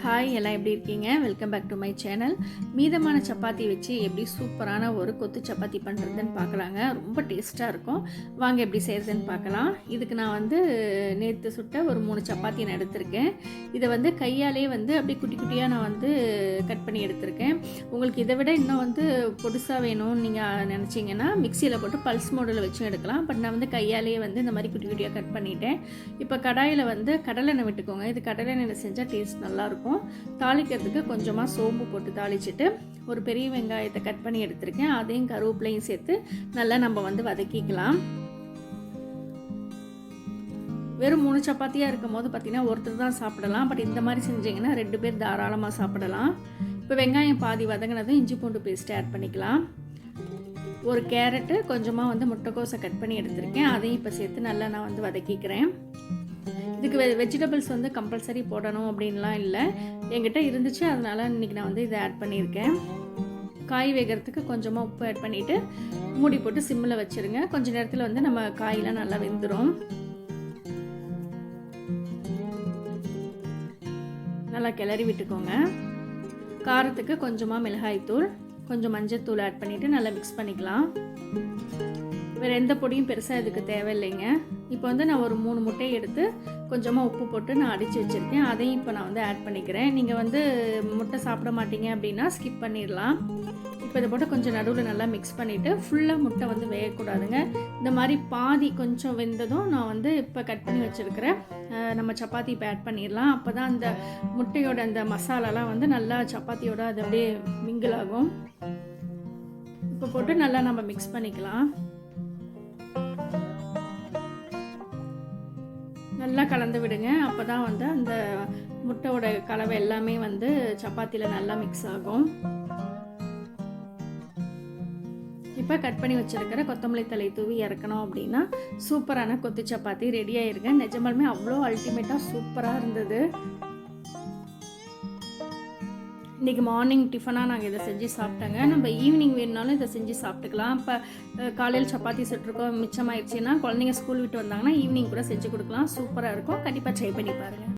Hi, எல்லாம் எப்படி இருக்கீங்க? Welcome back to my channel. மீதமான சப்பாத்தி வச்சு எப்படி சூப்பரான ஒரு கொத்து சப்பாத்தி பண்ணுறதுன்னு பார்க்கலாங்க. ரொம்ப டேஸ்ட்டாக இருக்கும். வாங்க எப்படி செய்கிறதுன்னு பார்க்கலாம். இதுக்கு நான் நேற்று சுட்ட ஒரு 3 சப்பாத்தி நான் எடுத்திருக்கேன். இதை கையாலே அப்படியே குட்டி குட்டியாக நான் கட் பண்ணி எடுத்திருக்கேன். உங்களுக்கு இதை விட இன்னும் பொடுசாக வேணும்னு நீங்கள் நினச்சிங்கன்னா மிக்சியில் போட்டு பல்ஸ் மோடில் வச்சும் எடுக்கலாம். பட் நான் கையாலே இந்த மாதிரி குட்டி குட்டியாக கட் பண்ணிட்டேன். இப்போ கடாயில் கடலெண்ணெய் விட்டுக்கோங்க. இது கடலெண்ணெய் செஞ்சால் டேஸ்ட் நல்லாயிருக்கும். தாளிக்கிறதுக்கு கொஞ்சமாக சோம்பு போட்டு தாளிச்சிட்டு ஒரு பெரிய வெங்காயத்தை கட் பண்ணி எடுத்திருக்கேன். அதையும் கருவேப்பிலையும் சேர்த்து நல்லா நம்ம வதக்கிக்கலாம். வெறும் 3 சப்பாத்தியாக இருக்கும் போது பார்த்தீங்கன்னா ஒருத்தர் தான் சாப்பிடலாம். பட் இந்த மாதிரி செஞ்சிங்கன்னா 2 பேர் தாராளமாக சாப்பிடலாம். இப்போ வெங்காயம் பாதி வதங்கினதும் இஞ்சி பூண்டு பேஸ்ட் ஆட் பண்ணிக்கலாம். ஒரு கேரட்டு, கொஞ்சமாக முட்டைக்கோஸை கட் பண்ணி எடுத்திருக்கேன். அதையும் இப்போ சேர்த்து நல்லா நான் வதக்கிக்கிறேன். இதுக்கு வெஜிடபிள்ஸ் கம்பல்சரி போடணும் அப்படின்லாம் இல்லை, என்கிட்ட இருந்துச்சு, அதனால் இன்றைக்கி நான் இதை ஆட் பண்ணியிருக்கேன். காய் வேகிறதுக்கு கொஞ்சமாக உப்பு ஆட் பண்ணிவிட்டு மூடி போட்டு சிம்மில் வச்சுருங்க. கொஞ்சம் நேரத்தில் நம்ம காயெலாம் நல்லா வெந்துடும். நல்லா கிளறி விட்டுக்கோங்க. காரத்துக்கு கொஞ்சமாக மிளகாய்த்தூள், கொஞ்சம் மஞ்சள் ஆட் பண்ணிவிட்டு நல்லா மிக்ஸ் பண்ணிக்கலாம். வேறு எந்த பொடியும் பெருசாக இதுக்கு தேவையில்லைங்க. இப்போ நான் ஒரு 3 முட்டையை எடுத்து கொஞ்சமாக உப்பு போட்டு நான் அடித்து வச்சுருக்கேன். அதையும் இப்போ நான் ஆட் பண்ணிக்கிறேன். நீங்கள் முட்டை சாப்பிட மாட்டீங்க அப்படின்னா ஸ்கிப் பண்ணிடலாம். இப்போ இதை போட்டு கொஞ்சம் நடுவில் நல்லா மிக்ஸ் பண்ணிவிட்டு ஃபுல்லாக முட்டை வேகக்கூடாதுங்க. இந்த மாதிரி பாதி கொஞ்சம் வெந்ததும் நான் இப்போ கட் பண்ணி வச்சுருக்கிறேன் நம்ம சப்பாத்தி இப்போ ஆட் பண்ணிடலாம். அப்போ தான் அந்த முட்டையோட அந்த மசாலாலாம் நல்லா சப்பாத்தியோட அது அப்படியே மிங்கிள் ஆகும். இப்போ போட்டு நல்லா நம்ம மிக்ஸ் பண்ணிக்கலாம். நல்லா கலந்து விடுங்க. அப்போ தான் அந்த முட்டையோட கலவை எல்லாமே சப்பாத்தியில் நல்லா மிக்ஸ் ஆகும். இப்போ கட் பண்ணி வச்சுருக்கிற கொத்தமல்லி தழை தூவி இறக்கணும் அப்படின்னா சூப்பரான கொத்து சப்பாத்தி ரெடி ஆகிருங்க. நிஜமாலுமே அவ்வளோ அல்டிமேட்டாக சூப்பராக இருந்தது. இன்றைக்கி மார்னிங் டிஃபனாக நாங்கள் இதை செஞ்சு சாப்பிட்டோங்க. நம்ம ஈவினிங் வேணுனாலும் இதை செஞ்சு சாப்பிட்டுக்கலாம். இப்போ காலையில் சப்பாத்தி சுட்டுருக்கோம், மிச்சமாயிடுச்சுன்னா குழந்தைங்க ஸ்கூல் விட்டு வந்தாங்கன்னா ஈவினிங் கூட செஞ்சு கொடுக்கலாம். சூப்பராக இருக்கும். கண்டிப்பாக ட்ரை பண்ணி பாருங்கள்.